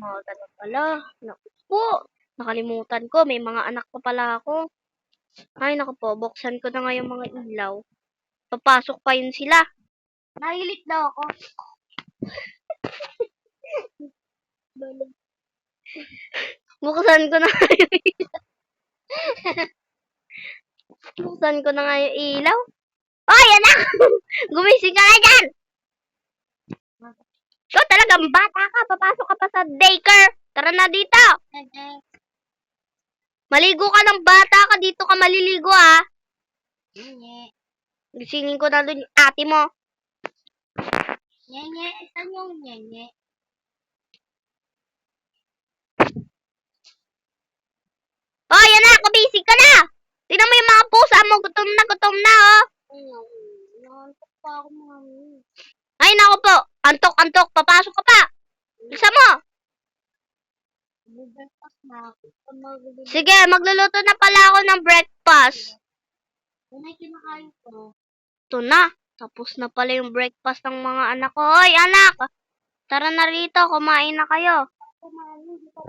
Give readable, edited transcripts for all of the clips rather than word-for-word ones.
Ganun pala. Naku po, nakalimutan ko, may mga anak pa pala ako. Ay, naku po, buksan ko na nga yung mga ilaw. Papasok pa yun sila. Nahilit daw ako. Buksan ko na nga yung ilaw. Buksan ko na nga yung ilaw. Hoy, anak! Gumising ka na dyan! Ikaw talagang bata ka. Papasok ka pa sa daycare. Tara na dito. Maligo ka ng bata ka. Dito ka maliligo, ha? Gisingin ko na dun yung ate mo. Nyenye, saan yung nyenye? Hoy, anak! Gumising ka na! Tingnan mo yung mga pusa mo. Gutom na, oh. Nantok pa ako, mami. Ay, naku po. Antok. Papasok ka pa. Bisa mo. Breakfast na ako. Sige, magluluto na pala ako ng breakfast. Kung may kinakain ko, Ito na. Tapos na pala yung breakfast ng mga anak ko. Hoy, anak! Tara na rito. Kumain na kayo. kumain, di pa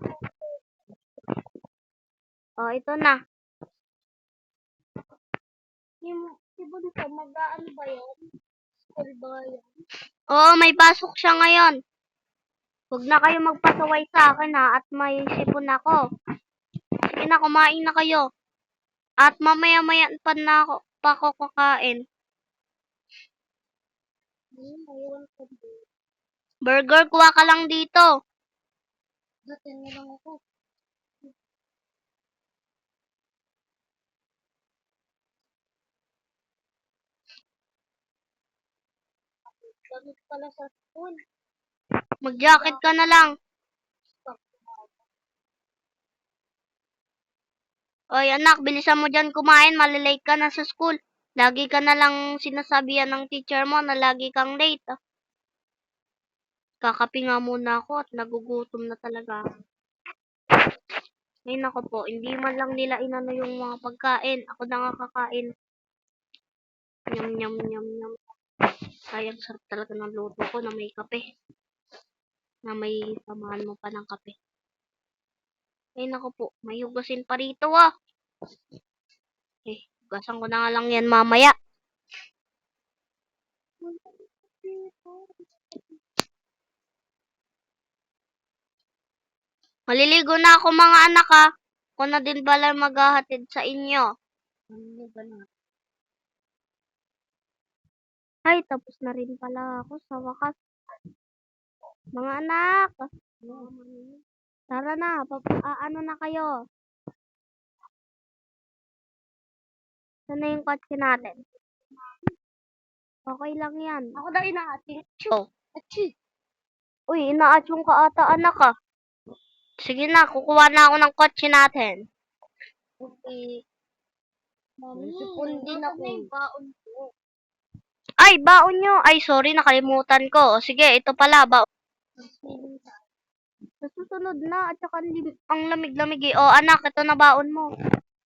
Oh, ito na. si Bunso, mag-ano ba yan? School ba yan? Oo, may pasok siya ngayon. Huwag na kayo magpasaway sa akin, ha, at may sipon ako. Sige na, kumain na kayo. At mamaya-maya pa ako kakain. Ayawan ko din. Burger, kuha ka lang dito. Dati na lang ako. Gamit pala sa school. Mag-jacket ka na lang. Oy, anak, bilisan mo dyan kumain. Malilate ka na sa school. Lagi ka na lang sinasabihan ng teacher mo na lagi kang late. Kakape nga muna ako at nagugutom na talaga ako. Ay, nako po, hindi man lang nila inano yung mga pagkain. Ako na nga kakain. Nyam. Sayang sarap talaga ng luto ko na may kape. Na may samahan mo pa ng kape. Ay, nako po, may hugasin pa rito, ah. Hugasan ko na nga lang yan mamaya. Maliligo na ako mga anak, ha. Ako na din pala maghahatid sa inyo. Ano ba na? Ay, tapos na rin pala ako sa wakas. Mga anak, tara na, ano na kayo? Saan na yung kotse natin? Okay lang yan. Ako daw inaating. Oh. Achi. Uy, inaatsyon ka ata anak, ah. Sige na, kukuha na ako ng kotse natin. Okay. Mami, Sipon din nasaan ako. na yung baon ko? Ay, baon nyo. Ay, sorry, nakalimutan ko. O, sige, ito pala, baon. Sa susunod na, at saka ang lamig-lamig eh. O, anak, ito na baon mo.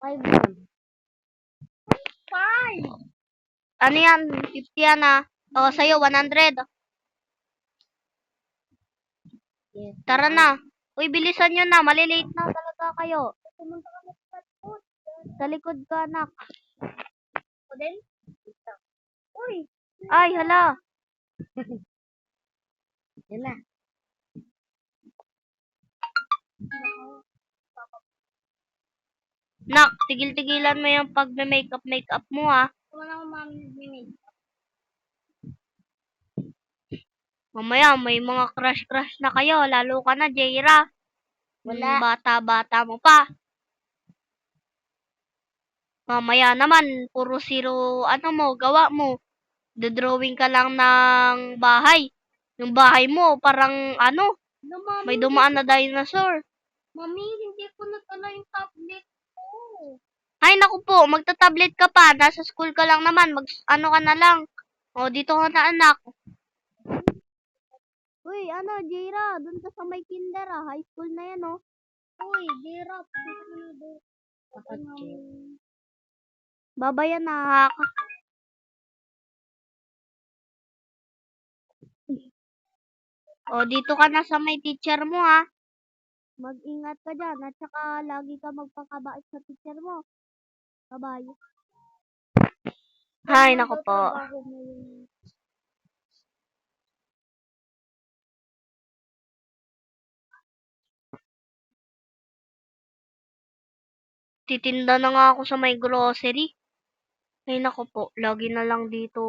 5. Ano yan? 50 yan, ah. O, sa'yo, 100. Yes. Tara na. Uy, bilisan nyo na. Malilate na talaga kayo. Pumunta kami sa food. Sa likod ka, anak. O din? Uy. Ay, hala. Yan na. Nak, tigil-tigilan mo yung pag-makeup mo, ha. Wala akong mami minute. Mamaya, may mga crush-crush na kayo. Lalo ka na, Jaira. Wala. Bata-bata mo pa. Mamaya naman, puro zero, ano mo, gawa mo. Dodrawing ka lang ng bahay. Yung bahay mo, parang, ano, No, mami, may dumaan na dinosaur. mami, hindi ko natala yung tablet ko. Ay, naku po, magta-tablet ka pa. Nasa school ka lang naman. Ano ka na lang. O, dito ka na, anak. Uy, ano, Jaira, dun ka sa may kinder, ah. High school na yan, oh. Uy, dirap. Babayan na, O, dito ka na sa may teacher mo, ha. Mag-ingat ka dyan at saka lagi ka magpakabait sa teacher mo. Bye-bye. Hay, Ano nako daw po. trabaho mo yung Titinda na nga ako sa may grocery. Ay, nako po. Lagi na lang dito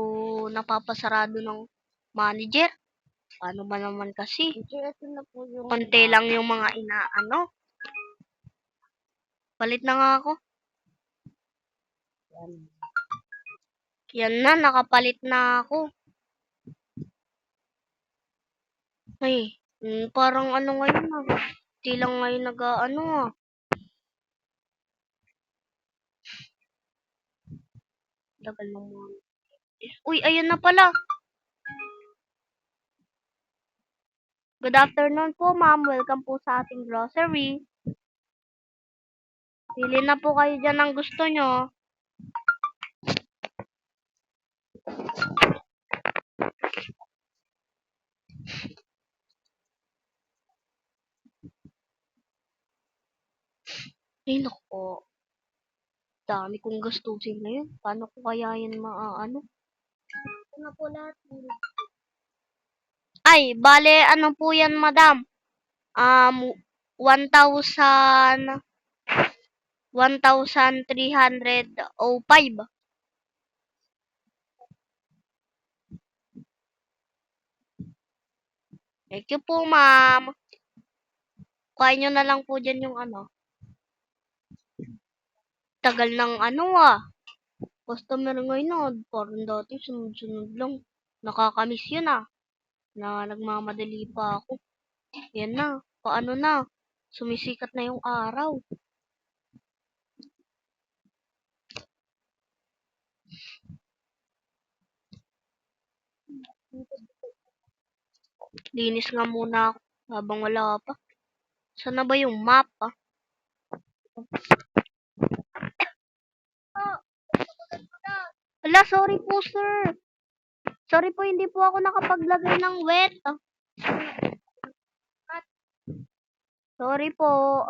napapasarado ng manager. Paano ba naman kasi? teacher? Ito na po yung Konti lang yung mga inaano. Palit na nga ako. Yan. Yan na, nakapalit na ako. Ay, parang ano ngayon ah. Di lang ngayon nag-ano ah. Tagal ng mga... Uy, ayun na pala. Good afternoon po, ma'am. Welcome po sa ating grocery. Pili na po kayo dyan ng gusto nyo. Ay, naku po. Dami kong gastusin ngayon. Paano ko kaya yan maaano? Ito na po lahat. Ay, bale, ano po yan, madam? 1,000... 1,305. Thank you po, ma'am. Kuhain nyo na lang po dyan yung ano. Tagal ng ano ah. Customer ngayon ah. Parang dati sunod-sunod lang. Nakakamiss yun ah. Na nagmamadali pa ako. Yan na. Paano na? Sumisikat na yung araw. Linis nga muna ako habang wala pa. Sana ba yung map ah? Ala, sorry po sir. Sorry po, hindi po ako nakapaglagay ng wet. Sorry po.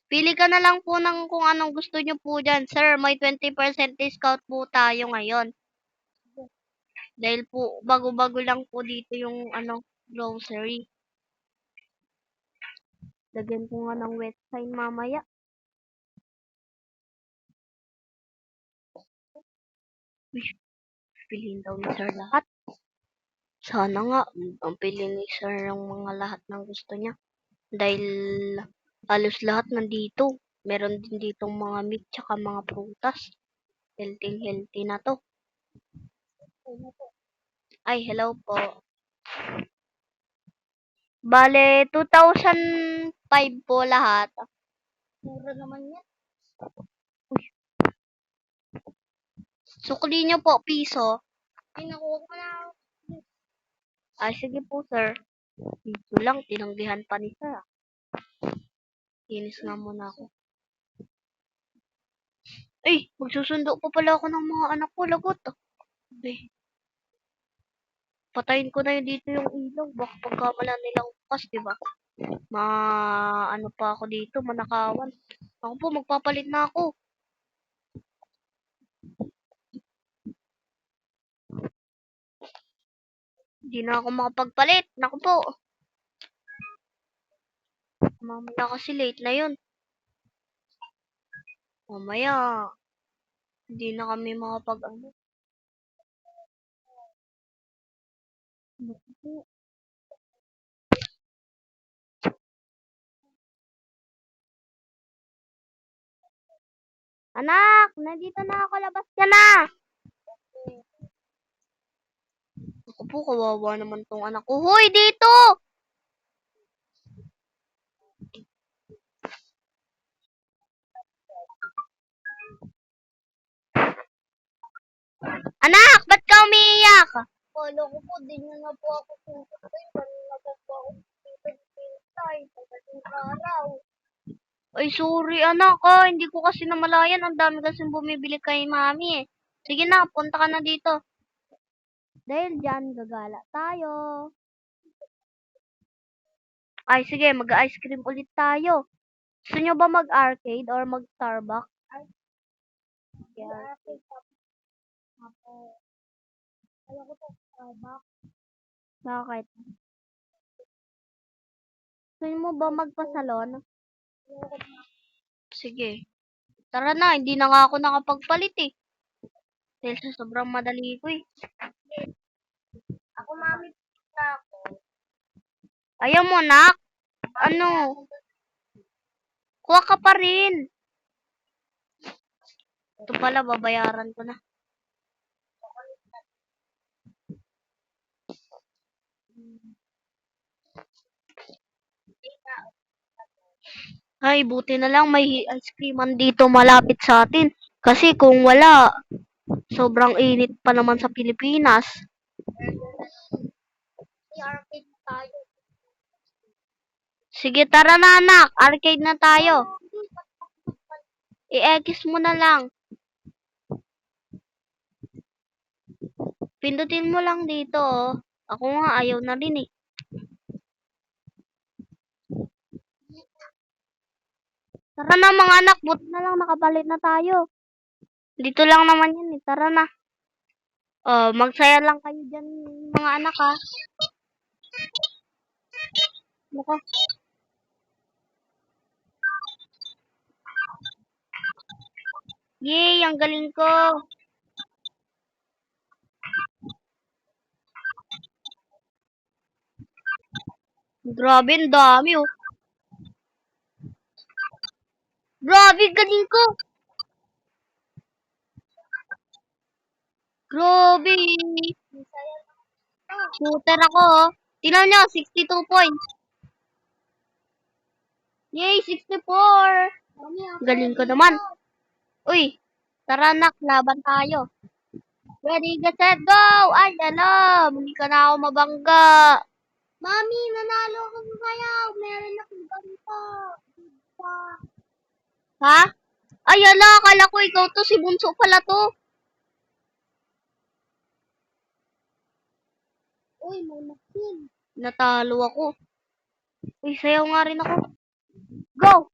Pili ka na lang po ng kung anong gusto nyo po dyan. Sir, may 20% discount po tayo ngayon. Dahil po, bago-bago lang po dito yung ano, grocery. Lagyan ko nga ng wet sign mamaya. Uy, piliin daw ni sir lahat. Sana nga, ang pili ni sir ang mga lahat ng gusto niya. Dahil halos lahat nandito. Meron din ditong mga meat tsaka mga prutas. Healthy na to. Ay, hello po. Bale, 2,005 po lahat. Mura naman yan. Sukli nyo po, piso. Ay, nakuha ko na. Ay, sige po, sir. Dito lang, tinanggihan pa ni sir. Inis nga muna ako. Ay, magsusundo pa pala ako ng mga anak ko, lagot. Ay, patayin ko na yun dito yung ilaw. Baka pagkamala nilang bukas, di ba? Ano pa ako dito, manakawan. Ako po, magpapalit na ako. Hindi na ako makapagpalit. Naku po. Mamaya kasi late na yun. Mamaya, hindi na kami makapag-ano. Anak, nandito na ako. Labas ka na. Ako po, kawawa naman tong anak ko. Hoy, dito! Anak, ba't ka umiiyak? Kala ko po, di nyo na po ako pupuntahin. Kanina pa po ako dito pintay. Pagdating araw. Ay, sorry anak ah. Hindi ko kasi namalayan. Ang dami kasing bumibili kay mami eh. Sige na, punta ka na dito. Dahil dyan, gagala tayo. Ay, sige, mag-ice cream ulit tayo. Gusto nyo ba mag-arcade or mag-Starbucks? Yeah. Ayaw ko to, Starbucks. Bakit? Gusto mo ba magpasalon? Ayaw ko na. Sige. Tara na, hindi na nga ako nakapagpalit eh. Dahil sa sobrang madali ko eh. Ako, mami, na ako. Ayaw mo, nak? Ano? Kuha ka pa rin. Ito pala, babayaran ko na. Ay, buti na lang may ice creaman dito malapit sa atin. Kasi kung wala, sobrang init pa naman sa Pilipinas. I-arcade tayo. Sige, tara na anak. Arcade na tayo. I-X mo na lang. Pindutin mo lang dito, oh. Ako nga, ayaw na rin eh. Tara na mga anak, buti na lang nakapalit na tayo. Dito lang naman yan eh, tara na. Oh, magsaya lang kayo dyan mga anak ha. Naka. Yay, ang galing ko. Grabe, ang dami oh. Grabe, galing ko. Grabe. Shooter ako oh. Tingnan nyo, 62 points. Yay, 64. Galing ko naman. Uy, tara nak, laban tayo. Ready, get set, go! Ay, alam, hindi ka na ako mabangga. Mami, nanalo ako sa sayaw. Meron akong ganito. Ha? Ay, ala, akala ko ikaw to, si Bunso pala to. Uy, may machine. Natalo ako. Uy, sayaw nga rin ako. Go!